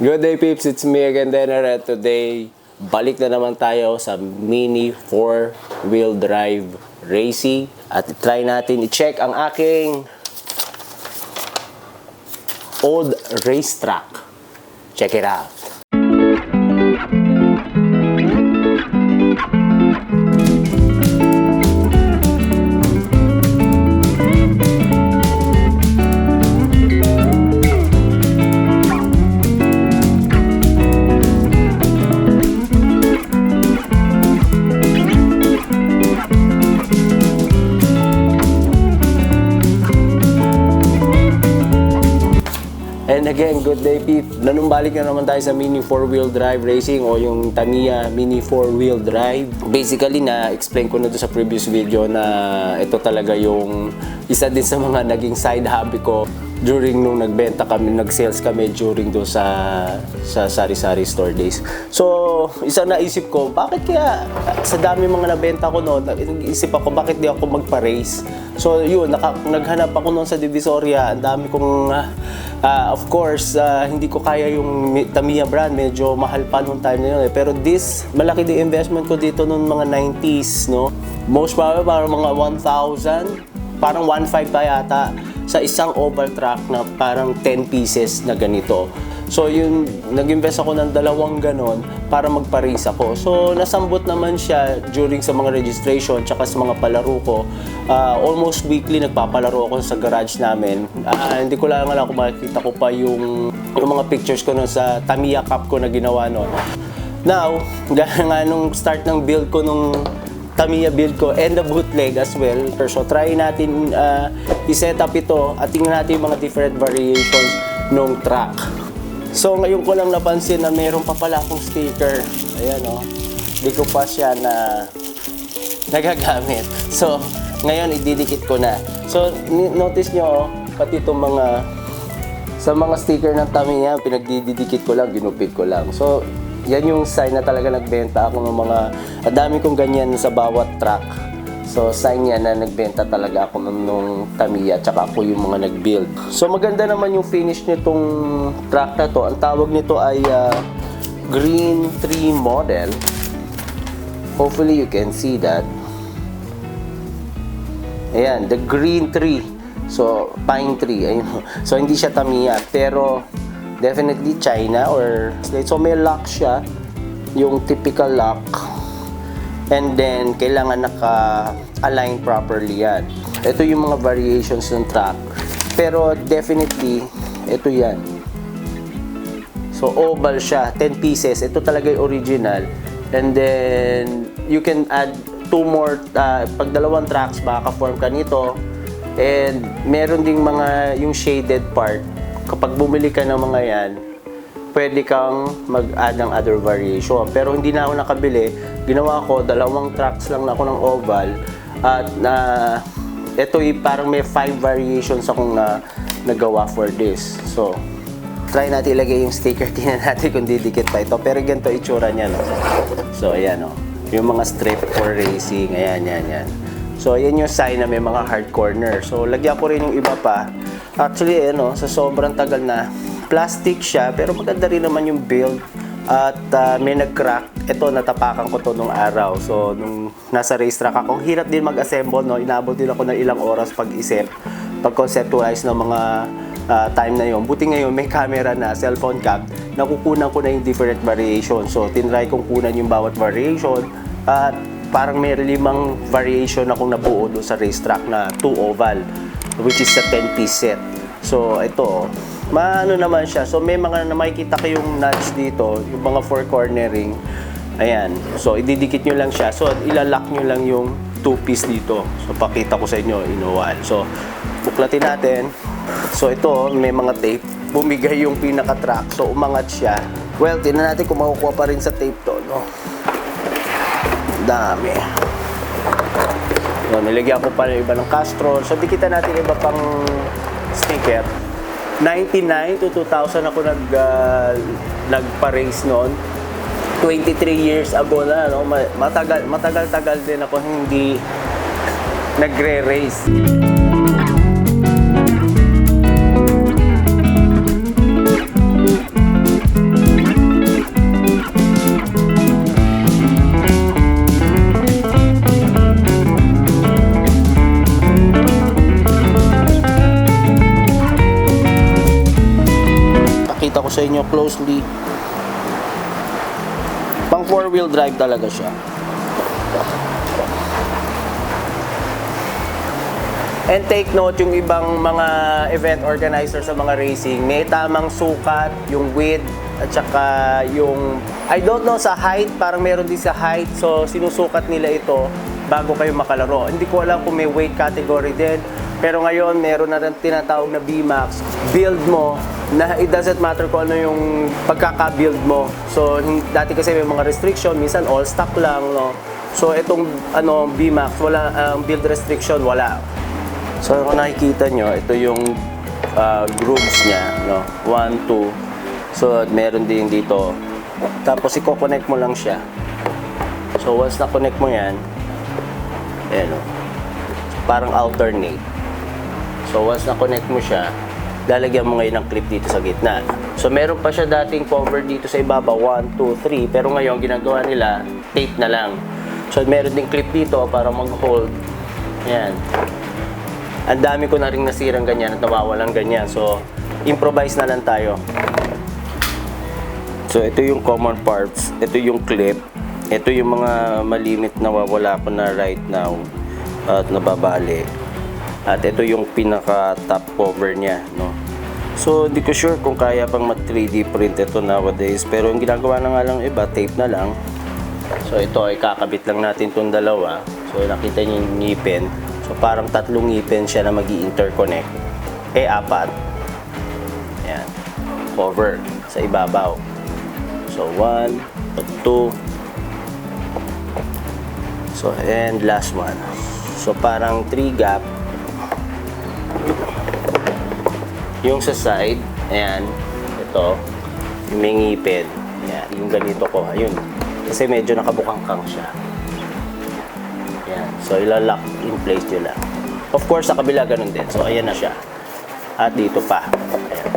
Good day, peeps. It's me again, Denner. At today, balik na naman tayo sa Mini 4-wheel drive racing. At try natin i-check ang aking old racetrack. Check it out. And again, good day, Pete. Nanumbalik na naman tayo sa Mini 4-wheel drive racing o yung Tamiya Mini 4-wheel drive. Basically, na-explain ko na doon sa previous video na ito talaga yung isa din sa mga naging side hobby ko during nung nagbenta kami, nag-sales kami during doon sa sari-sari store days. So, isa naisip ko, bakit kaya sa dami mga nabenta ko noon, nag-isip ako, bakit di ako magpa-race? So, yun, naghanap ako noon sa Divisoria. Ang dami kong, of course, hindi ko kaya yung Tamiya brand. Medyo mahal pa noong time na yun. Pero this, malaki din investment ko dito noong mga 90s, no? Most probably, parang mga 1,000, parang 1,500 pa yata sa isang oval track na parang 10 pieces na ganito. So yun, nag-invest ako ng 2 ganon para magpa-race ako. So nasambot naman siya during sa mga registration tsaka sa mga palaro ko. Almost weekly nagpapalaro ako sa garage namin. Hindi ko lang alam kung makikita ko pa yung mga pictures ko nun sa Tamiya Cup ko na ginawa noon. Now, nga nung start ng build ko nung Tamiya build ko and the bootleg as well. So try natin i-set up ito at tingnan natin yung mga different variations nung track. So ngayon ko lang napansin na meron pa pala akong sticker. Ayan o. Hindi ko pa siya na nagagamit. So ngayon ididikit ko na. So notice nyo pati itong sa mga sticker ng Tamiya pinagdidikit ko lang, ginupit ko lang. So yan yung sign na talaga nagbenta ako ng mga, dami kong ganyan sa bawat track. So sign yan na nagbenta talaga ako nung Tamiya, tsaka ako yung mga nag-build. So maganda naman yung finish nitong track na to. Ang tawag nito ay Green 3 model. Hopefully you can see that. Ayan, the Green 3. So pine tree, ayun. So hindi siya Tamiya, pero definitely China or so may lock siya, yung typical lock, and then kailangan naka-align properly yan. Ito yung mga variations ng track, pero definitely ito yan. So oval siya, 10 pieces. Ito talaga yung original, and then you can add 2 more pag 2 tracks makaka-form ka nito, and meron ding mga yung shaded part. Kapag bumili ka ng mga yan, pwede kang mag-add ng other variation. Pero hindi na ako nakabili. Ginawa ko, 2 tracks lang ako ng oval. At ito parang may 5 variations akong nagawa for this. So, try natin ilagay yung sticker. Tingnan natin kung didikit pa ito. Pero ganito itsura niya. No? So, ayan o. Yung mga strip for racing. Ayan, yan. So, ayan yung sign na may mga hard corner. So, lagyan ko rin yung iba pa. Actually, sa sobrang tagal na, plastic siya, pero maganda rin naman yung build. At may nag-crack. Ito, natapakan ko to nung araw. So, nung nasa racetrack ako, hirap din mag-assemble, no? Inabot din ako ng ilang oras pag-isip, pag-conceptualize ng mga time na yon. Buti ngayon, may camera na, cellphone cam, nakukunan ko na yung different variation. So, tinry kong kunan yung bawat variation. At parang may 5 variation akong nabuo doon sa racetrack na 2 oval, which is a 10-piece set. So, ito, maano naman siya. So, may mga makikita kayong notch dito, yung mga 4 cornering. Ayan. So, ididikit nyo lang siya. So, ilalock nyo lang yung 2-piece dito. So, pakita ko sa inyo, inuwan. So, buklatin natin. So, ito, may mga tape. Bumigay yung pinaka-track. So, umangat siya. Well, tingnan natin kung makukuha pa rin sa tape to, no? Dami. So, nilagyan ko pa ng iba ng Castrol. So, dikitan natin iba pang sticker. 99 to 2000 ako nagpa-race noon. 23 years ago na, no? Matagal-tagal din ako hindi nagre-race. sa inyo closely. Pang 4-wheel drive talaga siya. And take note, yung ibang mga event organizer sa mga racing, may tamang sukat, yung width, at saka yung, I don't know sa height, parang meron din sa height. So, sinusukat nila ito bago kayo makalaro. Hindi ko alam kung may weight category din. Pero ngayon, meron na rin tinatawag na BMAX. Build mo, na it doesn't matter kung ano yung pagkaka-build mo. So, dati kasi may mga restriction, minsan all stock lang, no? So, itong BMAX, wala, build restriction, wala. So, kung nakikita nyo, ito yung grooves niya, no? 1, 2. So, meron din dito. Tapos, i-connect mo lang siya. So, once na-connect mo yan, ayan, no? Parang alternate. So, once na-connect mo siya, lalagyan mo ngayon ng clip dito sa gitna. So, meron pa siya dating cover dito sa ibaba, 1, 2, 3. Pero ngayon, ginagawa nila, tape na lang. So, meron din clip dito para mag-hold. Ayan. Ang dami ko na rin nasirang ganyan at nawawalang ganyan. So, improvise na lang tayo. So, ito yung common parts. Ito yung clip. Ito yung mga malimit na wawala ko na right now at nababali. At ito yung pinaka-top cover niya, no? So, hindi ko sure kung kaya pang mag-3D print ito nowadays. Pero yung ginagawa na nga lang iba, tape na lang. So, ito ay kakabit lang natin itong dalawa. So, nakita niyo yung ngipin. So, parang 3 ngipin siya na mag-i-interconnect. 4. Ayan. Cover sa ibabaw. So, 1, 2. So, and last one. So, parang 3 gap. Yung sa side, ayan. Ito. Yung may ngipin. Ayan. Yung ganito ko. Ayun. Kasi medyo nakabukangkang siya. Ayan. So, ilalock in place nyo lang. Of course, sa kabila ganun din. So, ayan na siya. At dito pa. Ayan.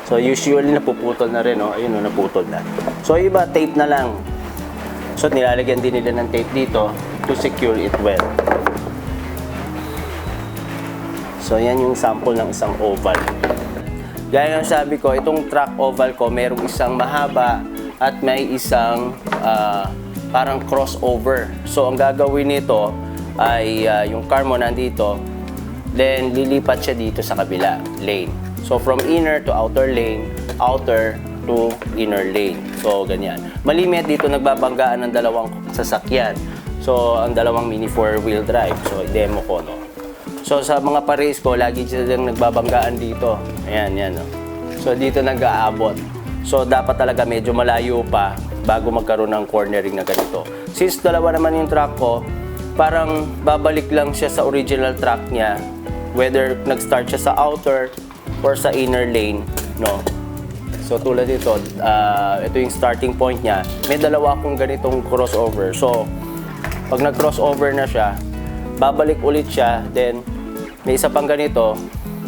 So, usually napuputol na rin. Oh. Ayun, oh, naputol na. So, iba, tape na lang. So, nilalagyan din nila ng tape dito to secure it well. So, yan yung sample ng isang oval. Gaya ng sabi ko, itong track oval ko, merong isang mahaba at may isang parang crossover. So, ang gagawin nito ay yung car mo nandito, then lilipat siya dito sa kabila, lane. So, from inner to outer lane, outer to inner lane. So, ganyan. Malimit dito nagbabanggaan ng dalawang sasakyan. So, ang dalawang mini 4-wheel drive. So, i-demo ko, no? So, sa mga pares ko, lagi silang nagbabanggaan dito. Ayan, yan, no? So, dito nag-aabot. So, dapat talaga medyo malayo pa bago magkaroon ng cornering na ganito. Since dalawa naman yung track ko, parang babalik lang siya sa original track niya, whether nag-start siya sa outer or sa inner lane, no? So, tulad dito, ito yung starting point niya. May dalawa akong ganitong crossover. So, pag nag-crossover na siya, babalik ulit siya, then may isa pang ganito,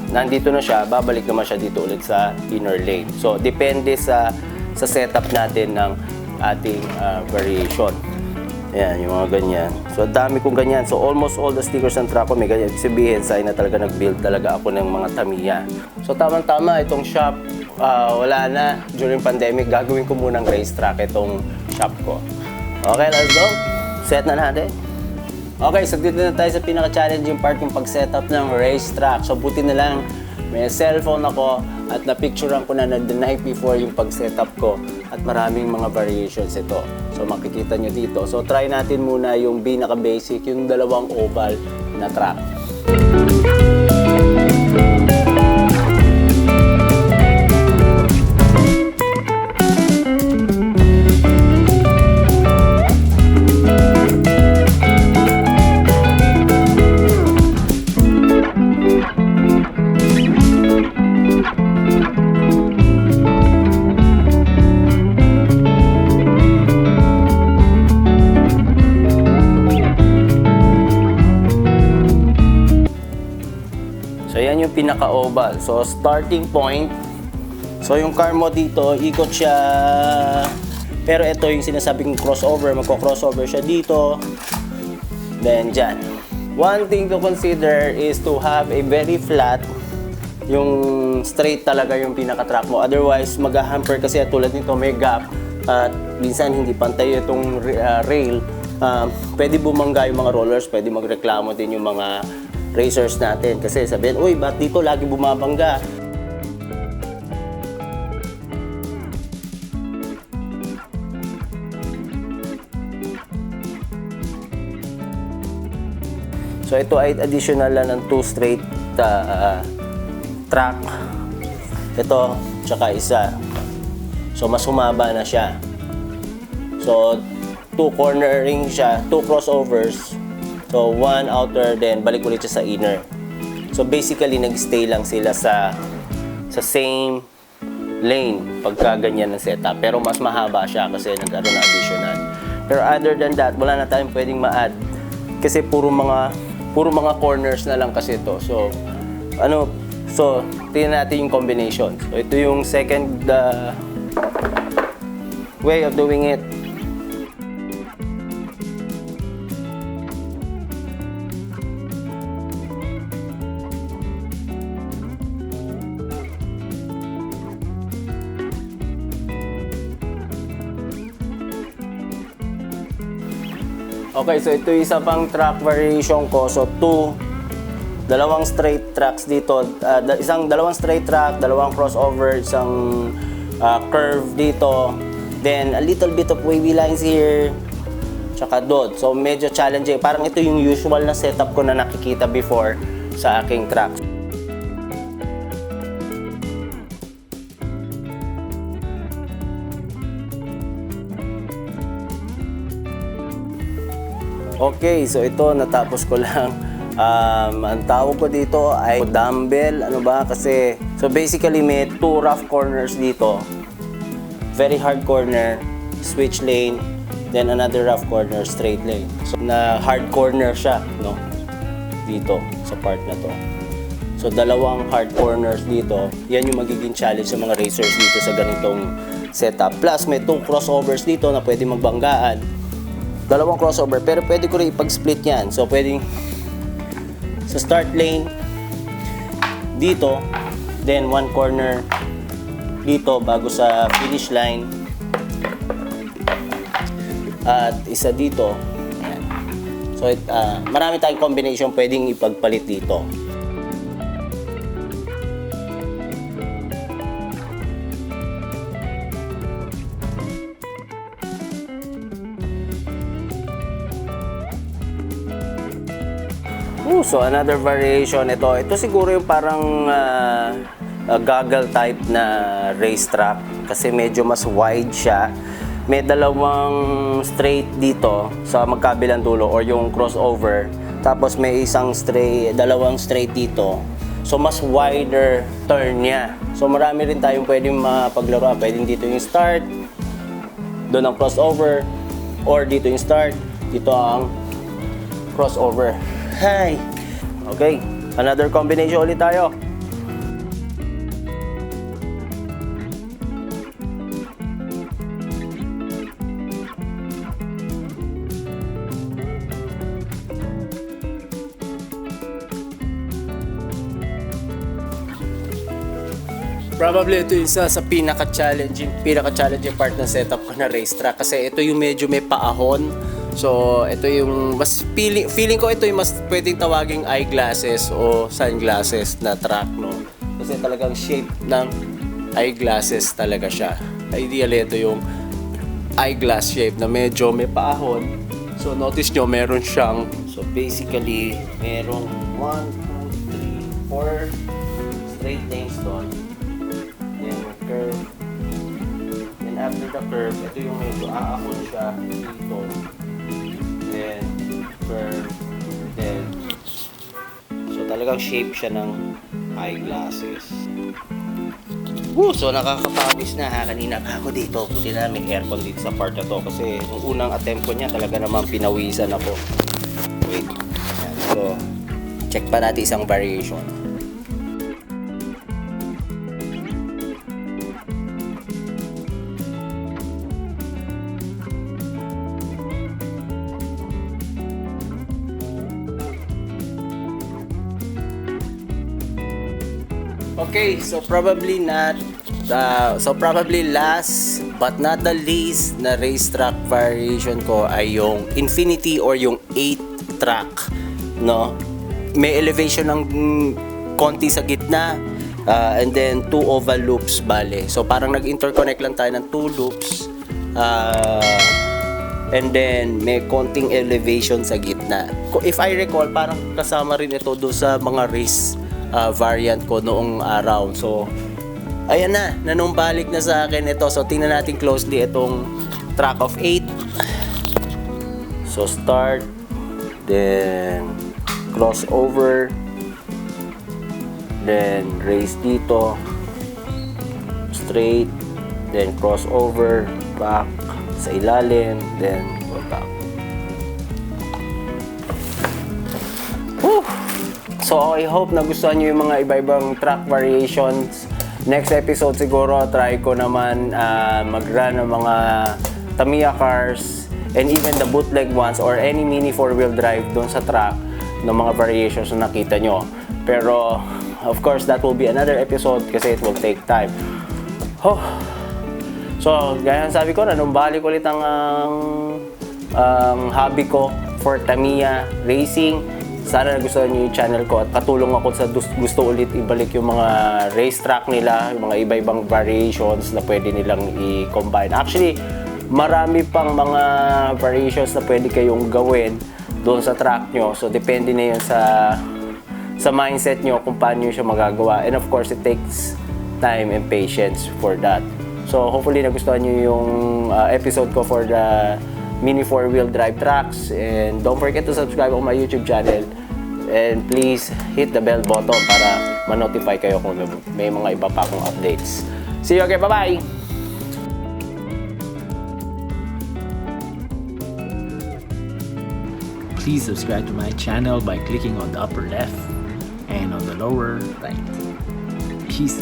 nandito na siya, babalik naman siya dito ulit sa inner lane. So, depende sa setup natin ng ating variation. Ayan, yung mga ganyan. So, dami kong ganyan. So, almost all the stickers ng truck ko may ganyan. Sabihin, sign na talaga nag-build talaga ako ng mga Tamiya. So, tamang-tama, itong shop, wala na. During pandemic, gagawin ko munang racetrack itong shop ko. Okay, let's go. Set na natin. Okay, so dito na tayo sa pinaka-challenging part yung pag-setup ng racetrack. So, buti na lang may cellphone ako at na-picturean ko na the night before yung pag-setup ko at maraming mga variations ito. So, makikita nyo dito. So, try natin muna yung pinaka-basic, yung dalawang oval na track. So, yan yung pinaka-oval. So, starting point. So, yung car mo dito, ikot siya. Pero ito yung sinasabing crossover. Magko-crossover siya dito. Then, dyan. One thing to consider is to have a very flat yung straight talaga yung pinaka-track mo. Otherwise, mag-hamper kasi at tulad nito may gap at minsan hindi pantay itong rail. Pwede bumangga yung mga rollers, pwede magreklamo din yung mga racers natin kasi sabihin, uy, ba't dito lagi bumabangga? So ito ay additional lang ng 2 straight track. Ito, tsaka isa. So mas humaba na siya. So 2 cornering siya, 2 crossovers. So 1 outer, then balik ulit siya sa inner. So basically nag-stay lang sila sa same lane pagka ganyan ng setup. Pero mas mahaba siya kasi nagkaroon ng additional. Pero other than that, wala na tayong pwedeng ma-add kasi puro mga corners na lang kasi ito. So, tingnan natin yung combination. So, ito yung second way of doing it. Okay, so ito yung isa pang track variation ko. So, dalawang straight tracks dito. Dalawang straight track, dalawang crossover, isang curve dito. Then, a little bit of wavy lines here. Tsaka dot. So, medyo challenging. Parang ito yung usual na setup ko na nakikita before sa aking track. Okay, so ito natapos ko lang. Ang tawag ko dito ay dumbbell. Ano ba? Kasi, so basically may 2 rough corners dito. Very hard corner, switch lane, then another rough corner, straight lane. So na hard corner siya, no? Dito, sa part na to. So dalawang hard corners dito. Yan yung magiging challenge sa mga racers dito sa ganitong setup. Plus, may 2 crossovers dito na pwede magbanggaan. Dalawang crossover, pero pwede ko rin ipag-split yan. So, pwedeng sa start lane, dito, then 1 corner dito bago sa finish line. At isa dito. Ayan. So, marami tayong combination pwedeng ipagpalit dito. So another variation ito siguro yung parang goggle type na racetrack kasi medyo mas wide siya. May dalawang straight dito sa magkabilang dulo or yung crossover. Tapos may dalawang straight dito. So mas wider turn niya. So marami rin tayong pwedeng mapaglaruan. Pwedeng dito yung start, doon ang crossover, or dito yung start, dito ang crossover. Hi! Okay, another combination ulit tayo. Probably ito isa sa pinaka-challenging part ng setup ko na racetrack kasi ito yung medyo may paahon. So, ito yung mas feeling ko ito yung mas pwedeng tawaging eyeglasses o sunglasses na track, no? Kasi talagang shape ng eyeglasses talaga siya. Ideally, ito yung eyeglass shape na medyo may paahon. So, notice nyo, meron siyang, so basically, merong 1, 2, 3, 4 straight lanes doon. Then, curve. Then, after the curve, ito yung medyo aahon siya dito. Then, curve, then, so talagang shape siya ng eyeglasses. So nakakapawis na ha, kanina pa ako dito, buti na may aircon dito sa part na to kasi nung unang attempt ko niya talaga naman pinawisan ako. Wait, so check pa natin isang variation. Okay, so probably last but not the least na racetrack variation ko ay yung Infinity or yung 8 track, no? May elevation ng konti sa gitna, and then 2 oval loops bale. So parang nag-interconnect lang tayo ng 2 loops, and then may konting elevation sa gitna. If I recall, parang kasama rin ito do sa mga race variant ko noong araw. So ayan na, nanumbalik na sa akin ito. So tingnan natin closely itong track of 8. So start, then crossover, then race dito, straight, then crossover, back sa ilalim, then go back. Woo! So I hope nagustuhan nyo yung mga iba-ibang track variations. Next episode siguro, try ko naman mag-run ng mga Tamiya cars and even the bootleg ones or any mini 4-wheel drive doon sa track ng mga variations na nakita nyo. Pero of course, that will be another episode kasi it will take time. Oh. So, gaya ng sabi ko, nanumbalik ulit ang hobby ko for Tamiya Racing. Sana nagustuhan niyo yung channel ko at patulong ako sa gusto ulit ibalik yung mga racetrack nila, yung mga iba-ibang variations na pwede nilang i-combine. Actually, marami pang mga variations na pwede kayong gawin doon sa track nyo. So, depende na yun sa mindset nyo kung paano nyo siya magagawa. And of course, it takes time and patience for that. So, hopefully nagustuhan nyo yung episode ko for the mini 4-wheel drive tracks. And don't forget to subscribe on my YouTube channel. And please hit the bell button para ma-notify kayo kung may mga iba pa akong updates. See you again. Bye-bye! Please subscribe to my channel by clicking on the upper left and on the lower right. Peace.